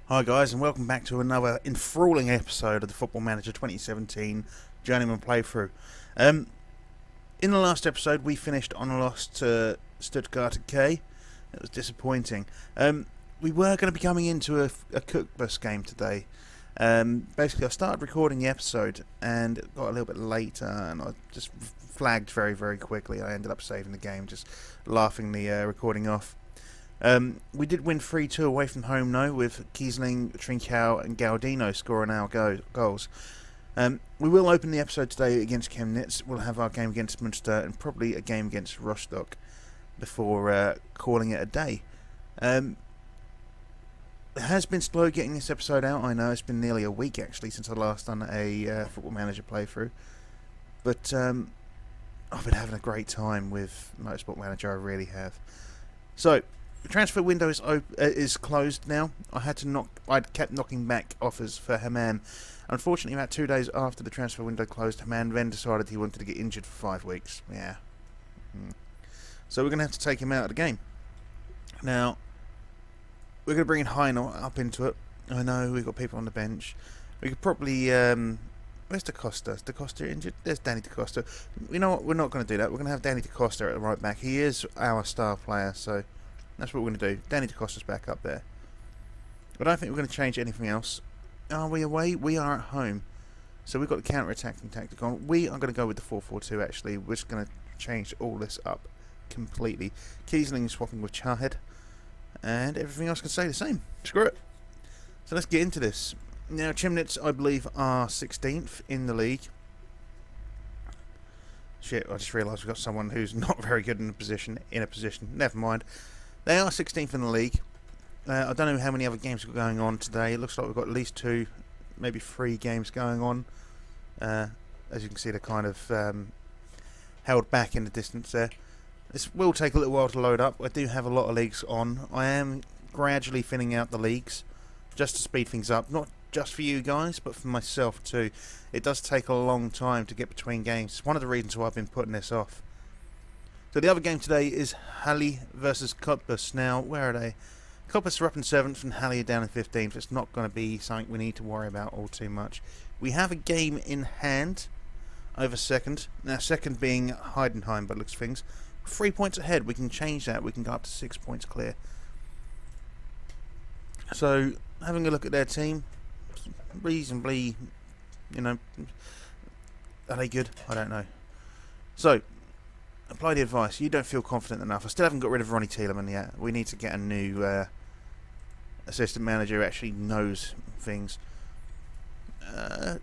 Hi guys, and welcome back to another enthralling episode of the Football Manager 2017 Journeyman playthrough. In the last episode we finished on a loss to Stuttgart K. It was disappointing. We were going to be coming into a cookbus game today. Basically I started recording the episode and it got a little bit later and I just flagged very, very quickly. I ended up saving the game, just laughing the recording off. We did win 3-2 away from home though, with Kiesling, Trincao and Galdino scoring our goals. We will open the episode today against Chemnitz. We'll have our game against Munster and probably a game against Rostock before calling it a day. It has been slow getting this episode out, I know. It's been nearly a week actually since I last done a Football Manager playthrough. But I've been having a great time with Motorsport Manager, I really have. So, the transfer window is closed now. I'd kept knocking back offers for Haman. Unfortunately, about 2 days after the transfer window closed, Haman then decided he wanted to get injured for 5 weeks. Yeah. So we're going to have to take him out of the game. Now, we're going to bring in Heino up into it. I know, we've got people on the bench. We could probably... where's Da Costa? Is Da Costa injured? There's Danny Da Costa. You know what? We're not going to do that. We're going to have Danny Da Costa at the right back. He is our star player, so... that's what we're going to do. Danny Da Costa's back up there. But I don't think we're going to change anything else. Are we away? We are at home. So we've got the counter-attacking tactic on. We are going to go with the 4-4-2 actually. We're just going to change all this up completely. Kiesling is swapping with Charhead. And everything else can stay the same. Screw it. So let's get into this. Now Chemnitz, I believe, are 16th in the league. Shit, I just realised we've got someone who's not very good in a position. Never mind. They are 16th in the league. I don't know how many other games we've got going on today. It looks like we've got at least 2, maybe 3 games going on. As you can see, they're kind of held back in the distance there. This will take a little while to load up. I do have a lot of leagues on. I am gradually thinning out the leagues just to speed things up. Not just for you guys, but for myself too. It does take a long time to get between games. It's one of the reasons why I've been putting this off. So the other game today is Halle versus Cottbus. Now, where are they? Cottbus are up in 7th and Halle are down in 15th. It's not going to be something we need to worry about all too much. We have a game in hand over second. Now, second being Heidenheim, by the looks of things. 3 points ahead. We can change that. We can go up to 6 points clear. So, having a look at their team, reasonably, are they good? I don't know. So, apply the advice. You don't feel confident enough. I still haven't got rid of Ronnie Thielemann yet. We need to get a new assistant manager who actually knows things.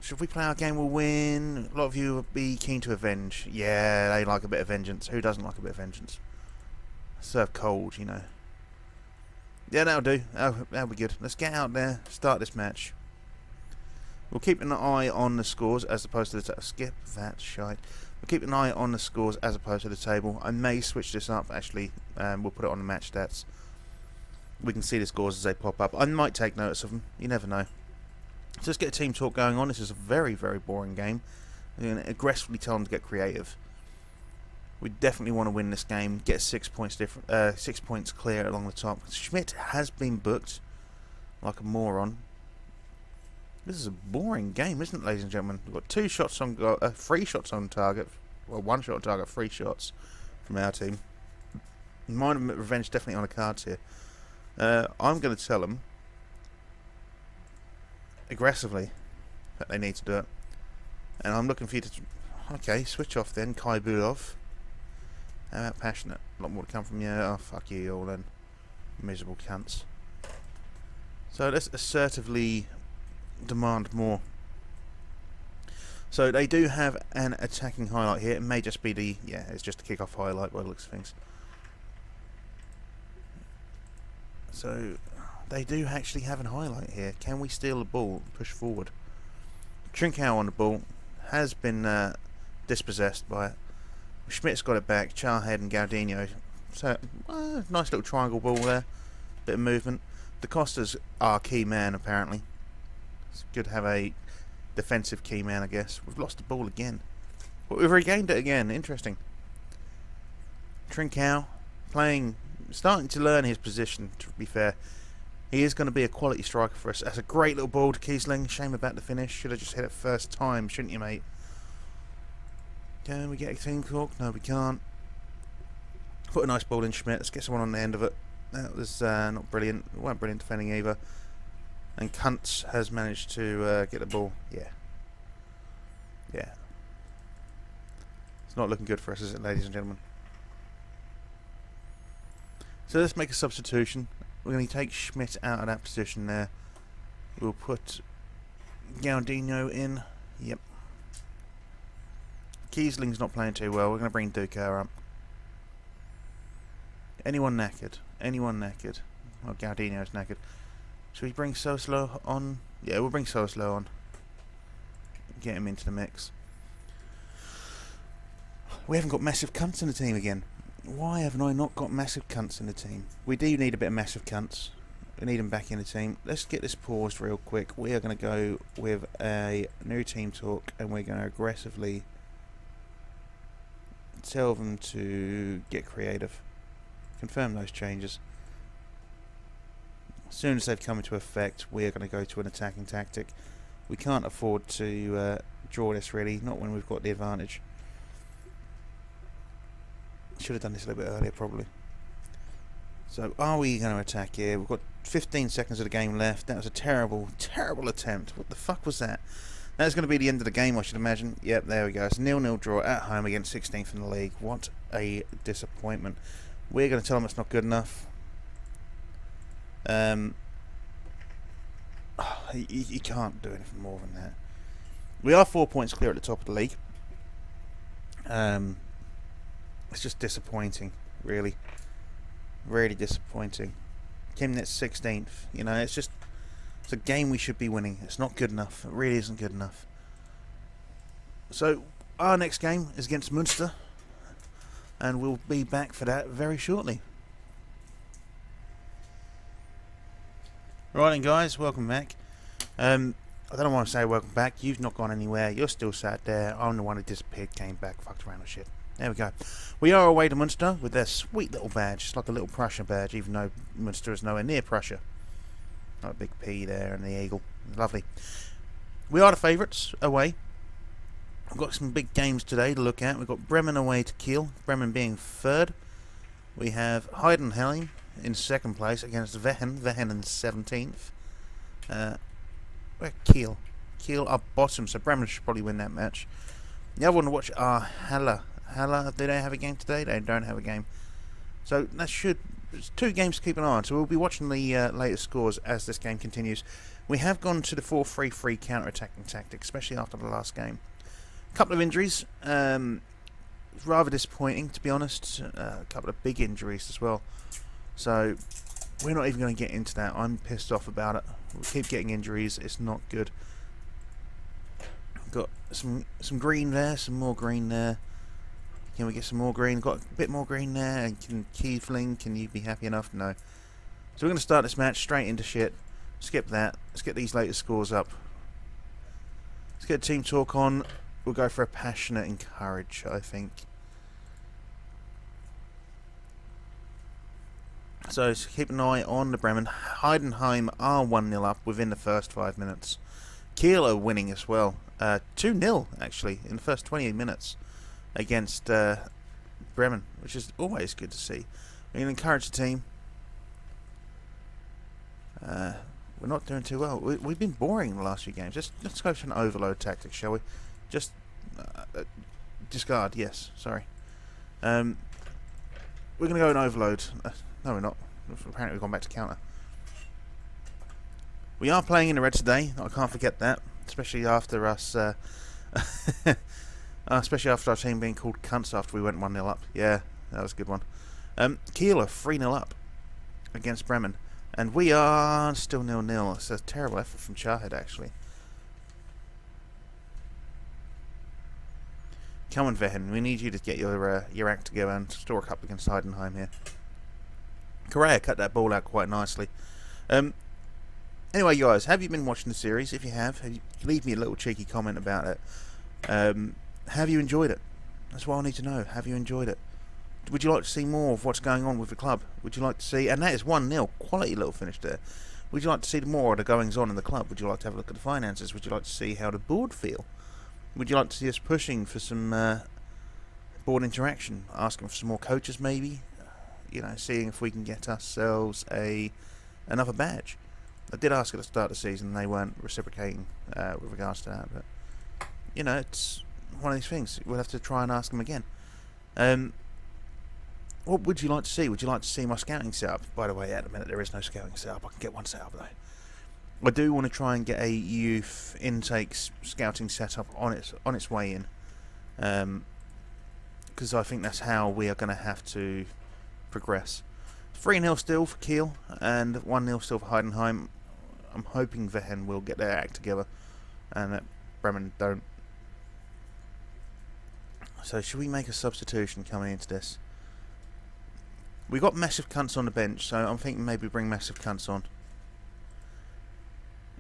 Should we play our game, we'll win. A lot of you would be keen to avenge. Yeah, they like a bit of vengeance. Who doesn't like a bit of vengeance? Serve cold, you know. Yeah, that'll do. That'll be good. Let's get out there, start this match. We'll keep an eye on the scores as opposed to the... skip that shite. We'll keep an eye on the scores as opposed to the table. I may switch this up actually. We'll put it on the match stats. We can see the scores as they pop up. I might take notice of them. You never know. So let's get a team talk going on. This is a very, very boring game. We're going to aggressively tell them to get creative. We definitely want to win this game. Get 6 points 6 points clear along the top. Schmidt has been booked like a moron. This is a boring game, isn't it, ladies and gentlemen? We've got 2 shots on goal, 3 shots on target. Well, 1 shot on target, 3 shots from our team. Mind revenge definitely on the cards here. I'm going to tell them aggressively that they need to do it. And I'm looking for you to... okay, switch off then, Kai Bulov. How about passionate? A lot more to come from you. Oh, fuck you all then. Miserable cunts. So let's assertively demand more. So they do have an attacking highlight here. It may just be the... yeah, it's just a kick-off highlight by the looks of things. So they do actually have an highlight here. Can we steal the ball and push forward? Trincao on the ball. Has been dispossessed by it. Schmidt's got it back. Charhead and Galdino. So, nice little triangle ball there. Bit of movement. Da Costa's our key man, apparently. It's good to have a defensive key man, I guess. We've lost the ball again. But we've regained it again. Interesting. Trincao playing, starting to learn his position, to be fair. He is going to be a quality striker for us. That's a great little ball to Kiesling. Shame about the finish. Should have just hit it first time, shouldn't you, mate? Can we get a team talk? No, we can't. Put a nice ball in Schmidt. Let's get someone on the end of it. That was not brilliant. It weren't brilliant defending either. And Kuntz has managed to get the ball. Yeah. Yeah. It's not looking good for us, is it, ladies and gentlemen? So let's make a substitution. We're going to take Schmidt out of that position there. We'll put Gaudino in. Yep. Kiesling's not playing too well. We're going to bring Duker up. Anyone knackered? Anyone knackered? Well, Gaudino's knackered. Should we bring Soslow on? Yeah, we'll bring Soslow on. Get him into the mix. We haven't got massive cunts in the team again. Why haven't I not got massive cunts in the team? We do need a bit of massive cunts. We need them back in the team. Let's get this paused real quick. We are going to go with a new team talk, and we're going to aggressively tell them to get creative. Confirm those changes. As soon as they've come into effect, we are going to go to an attacking tactic. We can't afford to draw this, really, not when we've got the advantage. Should have done this a little bit earlier, probably. So, are we going to attack here? We've got 15 seconds of the game left. That was a terrible, terrible attempt. What the fuck was that? That's going to be the end of the game, I should imagine. Yep, there we go. It's a 0-0 draw at home against 16th in the league. What a disappointment. We're going to tell them it's not good enough. You can't do anything more than that. We are 4 points clear at the top of the league. It's just disappointing, really. Really disappointing. Chemnitz 16th. You know, it's a game we should be winning. It's not good enough. It really isn't good enough. So, our next game is against Munster. And we'll be back for that very shortly. Right then, guys, welcome back. I don't want to say welcome back. You've not gone anywhere. You're still sat there. I'm the one who disappeared, came back, fucked around with shit. There we go. We are away to Munster with their sweet little badge. It's like a little Prussia badge, even though Munster is nowhere near Prussia. Got a big P there and the eagle. Lovely. We are the favourites away. We've got some big games today to look at. We've got Bremen away to Kiel. Bremen being third. We have Heidenheim in second place against Wehen. Wehen in 17th. We're Kiel. Kiel are bottom, so Bremen should probably win that match. The other one to watch are Halle. Halle, do they have a game today? They don't have a game. So that there's 2 games to keep an eye on. So we'll be watching the latest scores as this game continues. We have gone to the 4-3-3 counter-attacking tactic, especially after the last game. A couple of injuries. Rather disappointing, to be honest. A couple of big injuries as well. So we're not even going to get into that. I'm pissed off about it. We keep getting injuries. It's not good. Got some green there, some more green there. Can we get some more green? Got a bit more green there. And can Kiefling, can you be happy enough? No. So we're going to start this match straight into shit. Skip that. Let's get these latest scores up. Let's get team talk on. We'll go for a passionate encourage, I think. So keep an eye on the Bremen. Heidenheim are 1-0 up within the first 5 minutes. Kiel are winning as well. 2-0 actually in the first 20 minutes against Bremen, which is always good to see. We can encourage the team. We're not doing too well. We've been boring in the last few games. Let's go for an overload tactic, shall we? Just discard. Yes, sorry. We're going to go an overload. No, we're not. Apparently we've gone back to counter. We are playing in the red today. I can't forget that, especially after us. Especially after our team being called cunts after we went 1-0 up. Yeah, that was a good one. Kiel are 3-0 up against Bremen, and we are still 0-0. It's a terrible effort from Chahed, actually. Come on, Wehen. We need you to get your act together and store a couple against Heidenheim here. Correa cut that ball out quite nicely. Anyway, guys, have you been watching the series? If you have, leave me a little cheeky comment about it. Have you enjoyed it? That's what I need to know. Have you enjoyed it? Would you like to see more of what's going on with the club? Would you like to see... And that is 1-0. Quality little finish there. Would you like to see more of the goings on in the club? Would you like to have a look at the finances? Would you like to see how the board feel? Would you like to see us pushing for some board interaction, asking for some more coaches maybe? Seeing if we can get ourselves another badge. I did ask at the start of the season, and they weren't reciprocating with regards to that, but it's one of these things. We'll have to try and ask them again. What would you like to see? Would you like to see my scouting setup? By the way, at the minute there is no scouting setup. I can get one set up though. I do want to try and get a youth intake scouting setup on its way in, because I think that's how we are going to have to progress. 3-0 still for Kiel and 1-0 still for Heidenheim. I'm hoping Wehen will get their act together and that Bremen don't. So should we make a substitution coming into this? We got Massive Cunts on the bench, so I'm thinking maybe bring Massive Cunts on.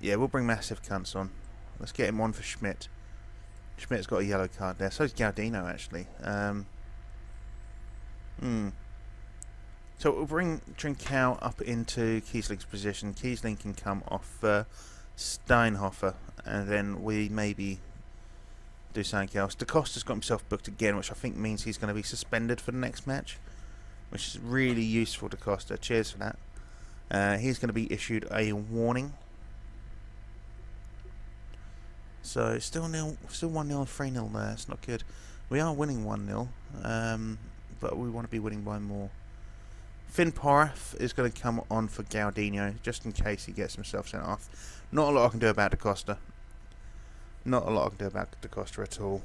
Yeah, we'll bring Massive Cunts on. Let's get him on for Schmidt. Schmidt's got a yellow card there. So does Gaudino, actually. So we'll bring Trincao up into Kiesling's position. Kiesling can come off Steinhofer, and then we maybe do something else. Da Costa's got himself booked again, which I think means he's going to be suspended for the next match, which is really useful to Costa. Cheers for that. He's going to be issued a warning. So still 1-0, 3-0 there. It's not good. We are winning 1-0, but we want to be winning by more. Finn Porath is going to come on for Gaudino, just in case he gets himself sent off. Not a lot I can do about Da Costa. Not a lot I can do about Da Costa at all.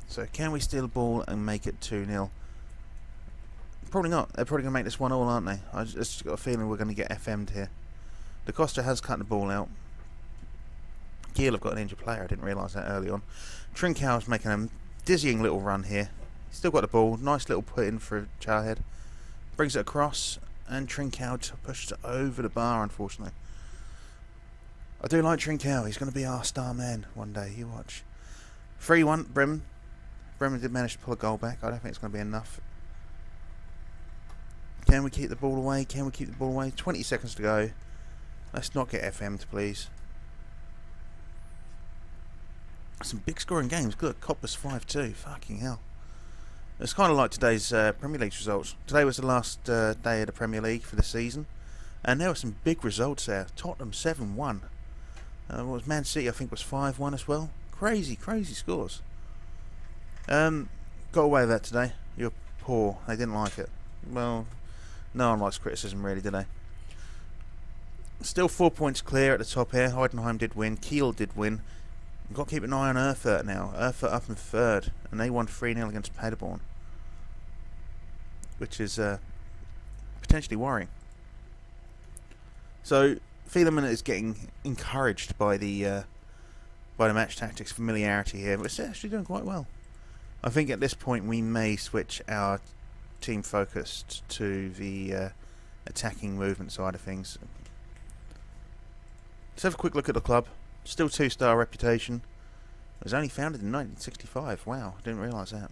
So can we steal the ball and make it 2-0? Probably not. They're probably going to make this 1-1, aren't they? I just got a feeling we're going to get FM'd here. Da Costa has cut the ball out. Kiel have got an injured player. I didn't realise that early on. Trincao is making a dizzying little run here. Still got the ball. Nice little put in for Charhead. Brings it across, and Trincao pushes it over the bar, unfortunately. I do like Trincao. He's going to be our star man one day. You watch. 3-1, Bremen. Bremen did manage to pull a goal back. I don't think it's going to be enough. Can we keep the ball away? Can we keep the ball away? 20 seconds to go. Let's not get FM'd, please. Some big scoring games. Good. Coppers 5-2. Fucking hell. It's kind of like today's Premier League results. Today was the last day of the Premier League for the season, and there were some big results there. Tottenham 7-1. What was Man City? I think was 5-1 as well. Crazy, crazy scores. Got away with that today. You're poor. They didn't like it. Well, no one likes criticism, really, do they? Still 4 points clear at the top here. Heidenheim did win. Kiel did win. We've got to keep an eye on Erfurt now. Erfurt up in third, and they won 3-0 against Paderborn, which is potentially worrying. So Fielemann is getting encouraged by the match tactics familiarity here, but it's actually doing quite well. I think at this point we may switch our team focus to the attacking movement side of things. Let's have a quick look at the club. Still 2-star reputation. It was only founded in 1965. Wow, didn't realise that.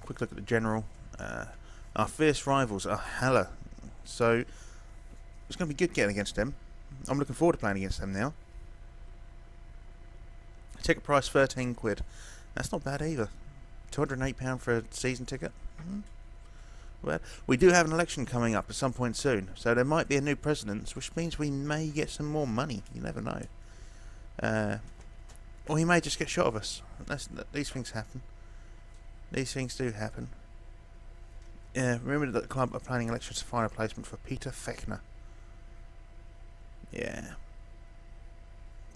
Quick look at the general. Our fierce rivals are Halle. So it's going to be good getting against them. I'm looking forward to playing against them now. Ticket price £13. That's not bad either. £208 for a season ticket. Well, we do have an election coming up at some point soon, so there might be a new president, which means we may get some more money. You never know. Or he may just get shot of us. These things happen. These things do happen. Yeah, remember that the club are planning elections to find a replacement for Peter Fechner. Yeah.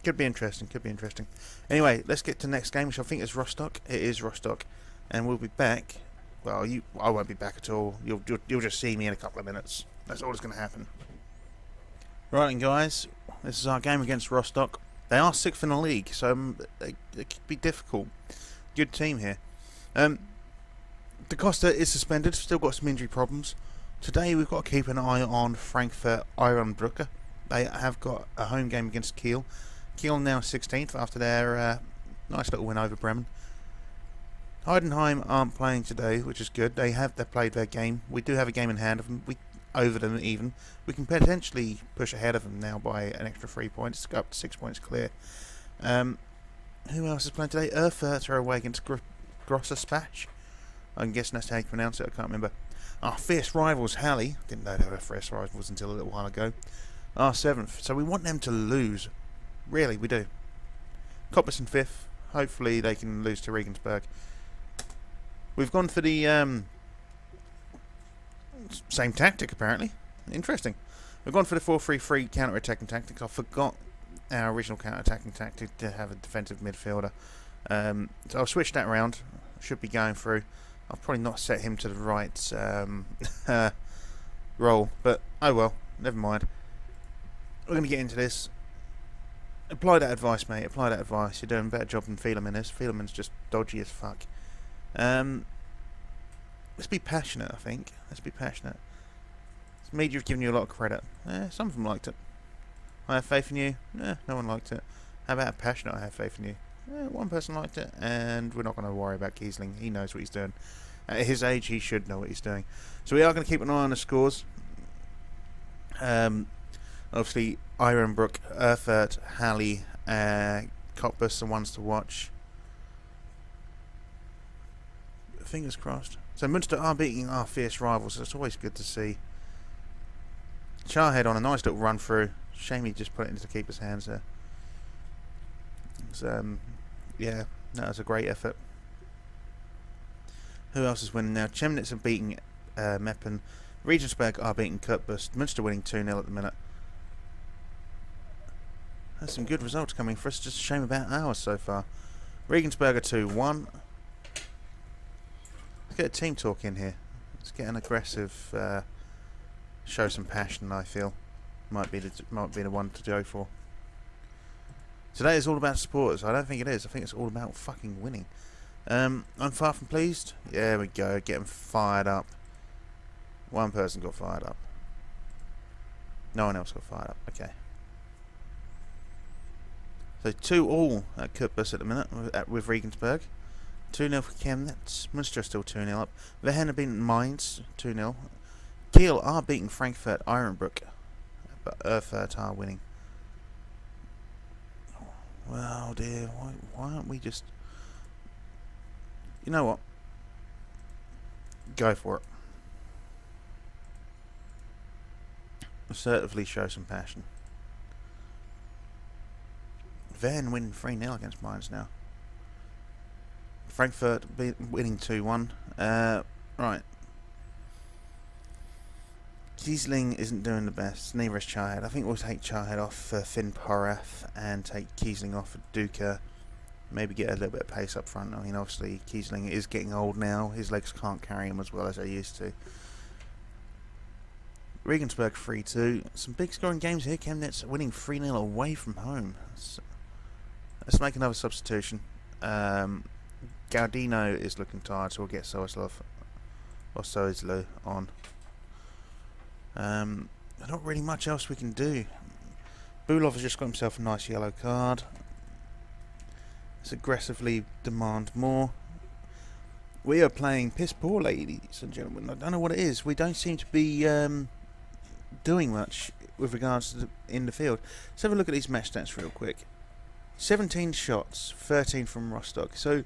Could be interesting, could be interesting. Anyway, let's get to the next game, which I think is Rostock. It is Rostock. And we'll be back. Well, I won't be back at all. You'll just see me in a couple of minutes. That's all that's going to happen. Right then, guys. This is our game against Rostock. They are 6th in the league, so it could be difficult. Good team here. Da Costa is suspended. Still got some injury problems. Today we've got to keep an eye on Frankfurt Ironbrücke. They have got a home game against Kiel. Kiel now 16th after their nice little win over Bremen. Heidenheim aren't playing today, which is good. They played their game. We do have a game in hand of them. Over them even. We can potentially push ahead of them now by an extra 3 points, up to 6 points clear. Who else is playing today? Erfurt are away against Grosser. I'm guessing that's how you pronounce it. I can't remember. Our fierce rivals, Halle. Didn't know they were fierce rivals until a little while ago. Are 7th. So we want them to lose. Really, we do. Cottbus in 5th. Hopefully they can lose to Regensburg. We've gone for the same tactic, apparently. Interesting. We've gone for the 4-3-3 counter-attacking tactics. I forgot our original counter-attacking tactic to have a defensive midfielder. So I'll switch that around. Should be going through. I'll probably not set him to the right role, but oh well, never mind. We're going to get into this. Apply that advice, mate. Apply that advice. You're doing a better job than Fieleman is. Fieleman's just dodgy as fuck. Let's be passionate, I think. Let's be passionate. This media have given you a lot of credit. Some of them liked it. I have faith in you. No one liked it. How about passionate? I have faith in you. One person liked it, and we're not going to worry about Kiesling. He knows what he's doing. At his age, he should know what he's doing. So we are going to keep an eye on the scores. Obviously, Ironbrook, Erfurt, Halle, Cottbus are ones to watch. Fingers crossed. So Munster are beating our fierce rivals, so it's always good to see. Charhead on a nice little run through. Shame he just put it into the keeper's hands there. Yeah, that was a great effort. Who else is winning now? Chemnitz are beating Meppen. Regensburg are beating Cottbus. Munster winning 2-0 at the minute. There's some good results coming for us. Just a shame about ours so far. Regensburg are 2-1. Let's get a team talk in here. Let's get an aggressive, show some passion. I feel might be the one to go for. Today is all about supporters. I don't think it is. I think it's all about fucking winning. I'm far from pleased. Yeah, there we go. Get them fired up. One person got fired up. No one else got fired up. Okay. So 2-2 at Cottbus at the minute with Regensburg. 2-0 for Chemnitz. Munster still 2-0 up. Wehen are beating Mainz 2-0. Kiel are beating Frankfurt Ironbrook, but Erfurt are winning. Well, dear, why aren't we just... You know what? Go for it. Assertively show some passion. Wehen winning 3-0 against Mainz now. Frankfurt winning 2-1. Right. Kiesling isn't doing the best. Neither is Charhead. I think we'll take Charhead off for Finn Porath and take Kiesling off for Duca. Maybe get a little bit of pace up front. I mean, obviously, Kiesling is getting old now. His legs can't carry him as well as they used to. Regensburg 3-2. Some big scoring games here. Chemnitz winning 3-0 away from home. Let's make another substitution. Gaudino is looking tired, so we'll get Soislov or Soislu on. Not really much else we can do. Bulov has just got himself a nice yellow card. Let's aggressively demand more. We are playing piss poor, ladies and gentlemen. I don't know what it is. We don't seem to be doing much with regards to in the field. Let's have a look at these match stats real quick. 17 shots, 13 from Rostock. So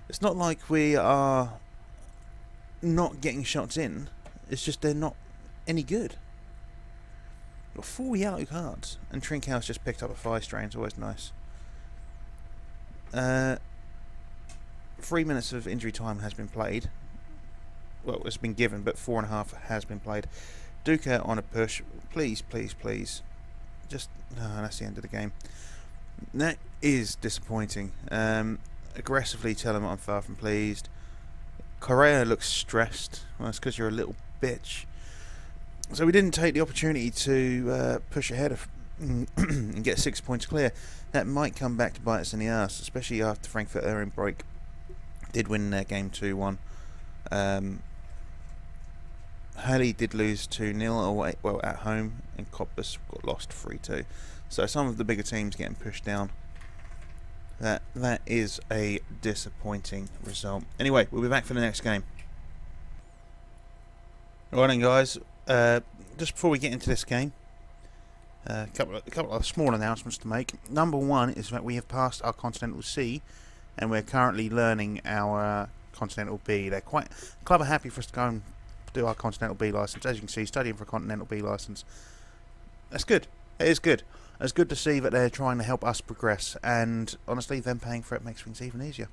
it's not like we are not getting shots in. It's just they're not any good. Got 4 yellow cards, and Trinkhouse just picked up a 5 strain. It's always nice. 3 minutes of injury time has been played. Well, it's been given, but 4.5 has been played. Duca on a push. Please, please, please. Just, that's the end of the game. That is disappointing. Aggressively tell him I'm far from pleased. Correa looks stressed. Well, it's because you're a little bitch. So we didn't take the opportunity to push ahead of and get 6 points clear. That might come back to bite us in the arse, especially after Frankfurt Ehrenbreuk did win their game 2-1. Halle did lose 2-0 away, well, at home, and Cottbus got lost 3-2. So some of the bigger teams getting pushed down. That is a disappointing result. Anyway, we'll be back for the next game. Right then, guys. Just before we get into this game, a couple of small announcements to make. Number one is that we have passed our Continental C, and we're currently learning our Continental B. Club are happy for us to go and do our Continental B license. As you can see, studying for a Continental B license. That's good. It is good. It's good to see that they're trying to help us progress, and honestly, them paying for it makes things even easier.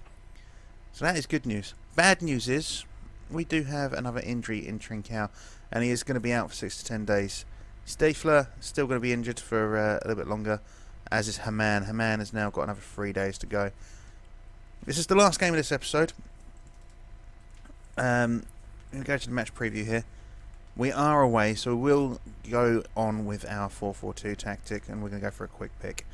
So that is good news. Bad news is we do have another injury in Trincao, and he is going to be out for 6 to 10 days. Stafler still going to be injured for a little bit longer, as is Haman. Haman has now got another 3 days to go. This is the last game of this episode. I'm going to go to the match preview here. We are away, so we'll go on with our 4-4-2 tactic, and we're going to go for a quick pick,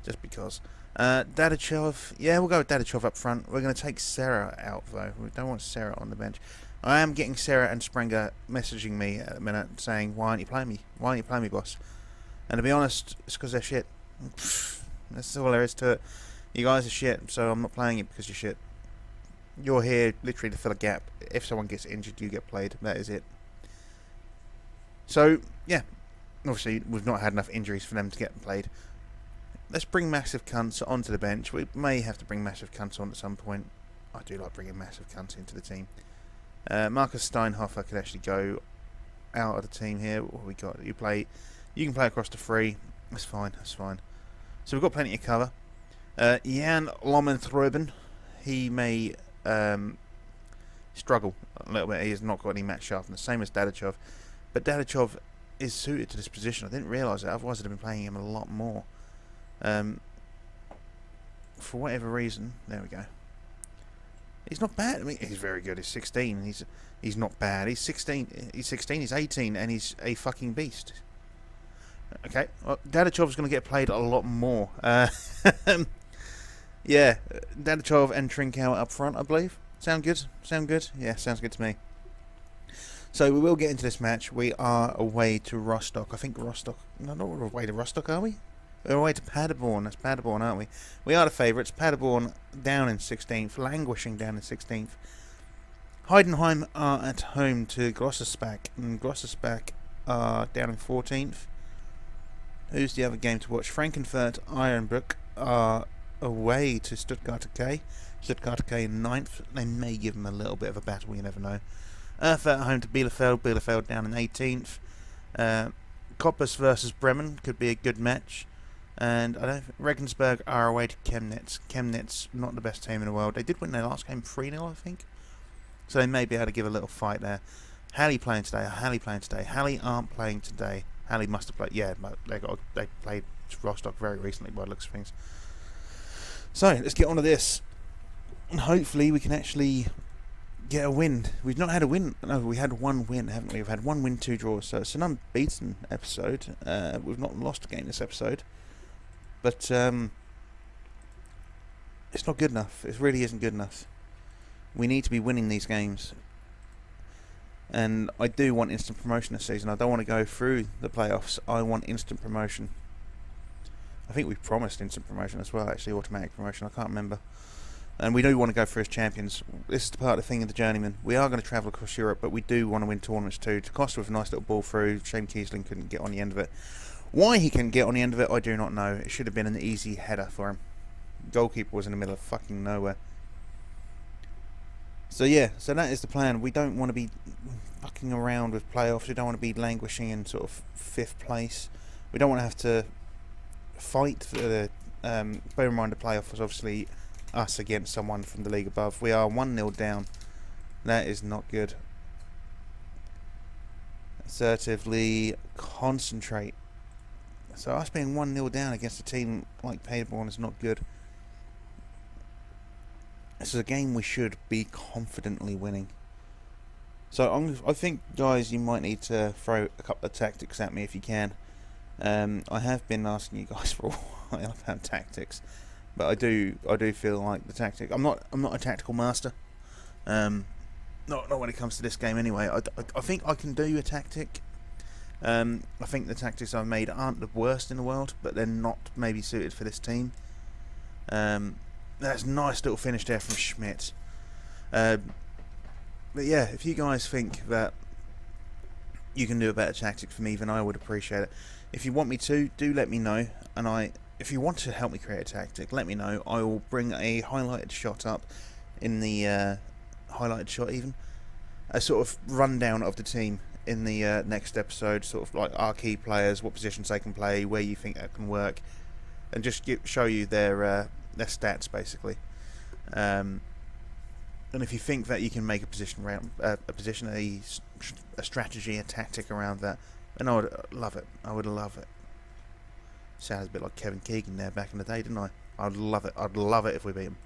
just because. Dadachov, yeah, we'll go with Dadachov up front. We're going to take Sarah out, though. We don't want Sarah on the bench. I am getting Sarah and Sprenger messaging me at the minute, saying, why aren't you playing me? Why aren't you playing me, boss? And to be honest, it's because they're shit. That's all there is to it. You guys are shit, so I'm not playing it because you're shit. You're here literally to fill a gap. If someone gets injured, you get played. That is it. So, yeah. Obviously, we've not had enough injuries for them to get played. Let's bring Massive Cunts onto the bench. We may have to bring Massive Cunts on at some point. I do like bringing Massive Cunts into the team. Marcus Steinhofer could actually go out of the team here. What have we got? You can play across the free. That's fine. That's fine. So we've got plenty of cover. Jan Lomenthroben, he may struggle a little bit. He has not got any match sharpness, same as Dadachov. But Dadachov is suited to this position. I didn't realise it. Otherwise, I'd have been playing him a lot more. For whatever reason, there we go. He's not bad. I mean, he's very good. He's 16. He's not bad. He's 16. He's 16. He's 18, and he's a fucking beast. Okay, well, Dadachov's going to get played a lot more. Yeah, Dadachov and Trincao up front, I believe. Sound good? Sound good? Yeah, sounds good to me. So we will get into this match. We are away to Rostock. I think Rostock... No, not we're away to Rostock, are we? We're away to Paderborn. That's Paderborn, aren't we? We are the favourites. Paderborn down in 16th, languishing down in 16th. Heidenheim are at home to Grossersbach, and Grossersbach are down in 14th. Who's the other game to watch? Frankenfurt Ironbrook are away to Stuttgart K. Stuttgart K in 9th. They may give them a little bit of a battle, you never know. Erfurt at home to Bielefeld. Bielefeld down in 18th. Koppers versus Bremen could be a good match. And I don't. Regensburg are away to Chemnitz. Chemnitz, not the best team in the world. They did win their last game 3-0, I think. So they may be able to give a little fight there. Halle playing today. Halle playing today. Halle aren't playing today. Halle must have played. Yeah, they played Rostock very recently by the looks of things. So let's get on to this. And hopefully we can actually get a win. We've not had a win. No, we had one win, haven't we? We've had 1 win, 2 draws. So it's an unbeaten episode. We've not lost a game this episode. But it's not good enough. It really isn't good enough. We need to be winning these games. And I do want instant promotion this season. I don't want to go through the playoffs. I want instant promotion. I think we've promised instant promotion as well, actually, automatic promotion. I can't remember. And we do want to go through as champions. This is the part of the thing of the Journeyman. We are going to travel across Europe, but we do want to win tournaments too. To cost with a nice little ball through. Shane Kiesling couldn't get on the end of it. Why he couldn't get on the end of it, I do not know. It should have been an easy header for him. Goalkeeper was in the middle of fucking nowhere. So yeah, so that is the plan. We don't want to be fucking around with playoffs. We don't want to be languishing in sort of 5th place. We don't want to have to fight for the... bear in mind the playoff was obviously us against someone from the league above. We are 1-0 down. That is not good. Assertively concentrate. So us being 1-0 down against a team like Paderborn is not good. This is a game we should be confidently winning. So I think, guys, you might need to throw a couple of tactics at me if you can. I have been asking you guys for a while about tactics, but I do feel like the tactic. I'm not a tactical master. Not when it comes to this game anyway. I think I can do a tactic. I think the tactics I've made aren't the worst in the world, but they're not maybe suited for this team. That's a nice little finish there from Schmidt. But yeah, if you guys think that you can do a better tactic for me, then I would appreciate it. If you want me to, do let me know. And if you want to help me create a tactic, let me know. I will bring a highlighted shot up in the highlighted shot, even a sort of rundown of the team in the next episode, sort of like our key players, what positions they can play, where you think that can work, and just show you their stats basically. And if you think that you can make a strategy, a tactic around that, then I would love it. I would love it. Sounds a bit like Kevin Keegan there back in the day, didn't I? I'd love it. I'd love it if we beat him.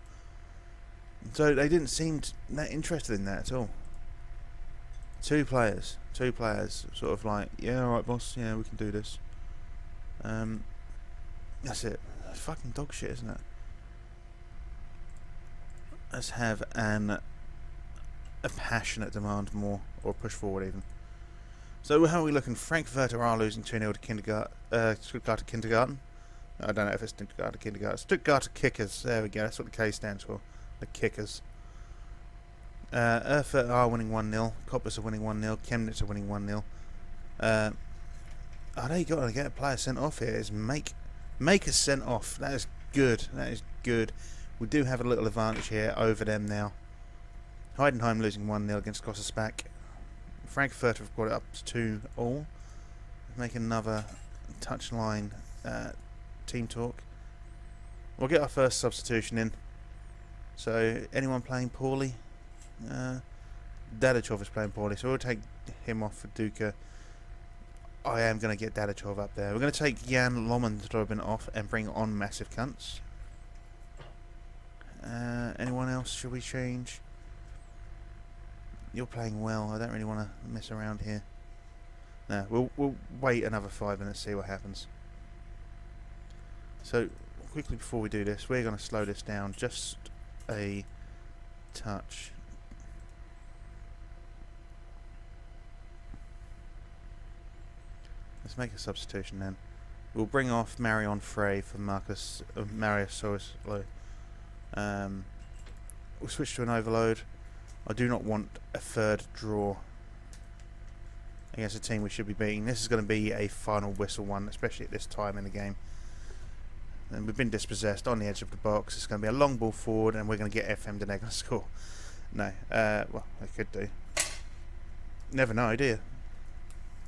So they didn't seem that interested in that at all. Two players, sort of like, yeah, alright boss, yeah, we can do this. That's it. That's fucking dog shit, isn't it? Let's have a passionate demand more, or push forward even. So how are we looking? Frankfurter are losing 2-0 to Stuttgart Kindergarten. I don't know if it's Stuttgart or Kindergarten. Stuttgart Kickers, there we go, that's what the K stands for. The Kickers. Erfurt are winning 1-0. Koppers are winning 1-0. Chemnitz are winning 1-0. They got to get a player sent off here. Is make us sent off. That is good. That is good. We do have a little advantage here over them now. Heidenheim losing 1-0 against Gossersbach. Frankfurt have brought it up to 2-2. Make another touchline team talk. We'll get our first substitution in. So, anyone playing poorly? Dadachov is playing poorly, so we'll take him off for Duca. I am going to get Dadachov up there. We're going to take Jan Lommendroben off and bring on Massive Cunts. Anyone else? Should we change? You're playing well. I don't really want to mess around here. No, we'll wait another 5 minutes, see what happens. So, quickly before we do this, we're going to slow this down just a touch. Let's make a substitution then. We'll bring off Marion Frey for Marius Soislo. We'll switch to an overload. I do not want a third draw against a team we should be beating. This is going to be a final whistle one, especially at this time in the game. And we've been dispossessed on the edge of the box. It's going to be a long ball forward, and we're going to get FM'd and they're going to score. No, well, they could do. Never know, do you?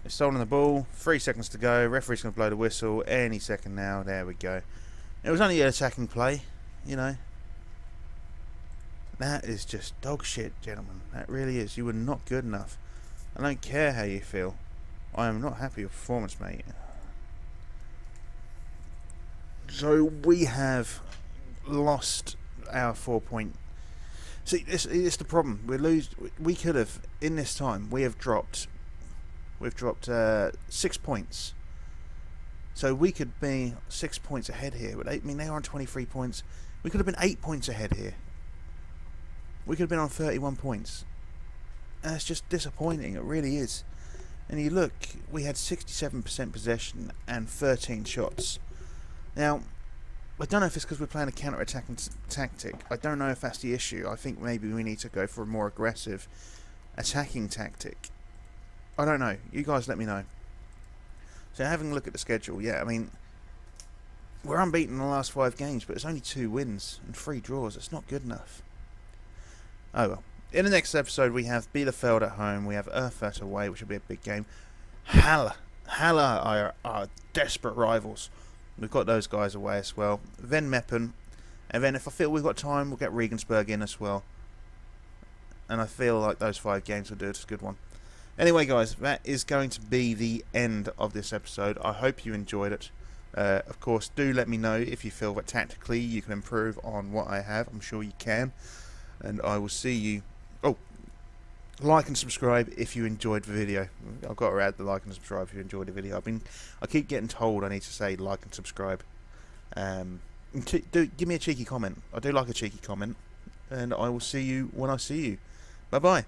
They've stolen the ball. 3 seconds to go. Referee's going to blow the whistle any second now. There we go. It was only an attacking play, you know. That is just dog shit, gentlemen. That really is. You were not good enough. I don't care how you feel. I am not happy with your performance, mate. So we have lost our 4 point. See, it's the problem. We could have in this time. We've dropped 6 points. So we could be 6 points ahead here. But I mean, they are on 23 points. We could have been 8 points ahead here. We could have been on 31 points. And it's just disappointing. It really is. And you look, we had 67% possession and 13 shots. Now, I don't know if it's because we're playing a counter-attacking tactic. I don't know if that's the issue. I think maybe we need to go for a more aggressive attacking tactic. I don't know. You guys let me know. So having a look at the schedule, yeah, I mean, we're unbeaten in the last 5 games, but it's only 2 wins and 3 draws. It's not good enough. Oh well. In the next episode, we have Bielefeld at home. We have Erfurt away, which will be a big game. Halle are our desperate rivals. We've got those guys away as well. Then Meppen. And then if I feel we've got time, we'll get Regensburg in as well. And I feel like those 5 games will do it. It's a good one. Anyway, guys, that is going to be the end of this episode. I hope you enjoyed it. Of course, do let me know if you feel that tactically you can improve on what I have. I'm sure you can. And I will see you. Oh, like and subscribe if you enjoyed the video. I've got to add the like and subscribe if you enjoyed the video. I keep getting told I need to say like and subscribe. Give me a cheeky comment. I do like a cheeky comment. And I will see you when I see you. Bye bye.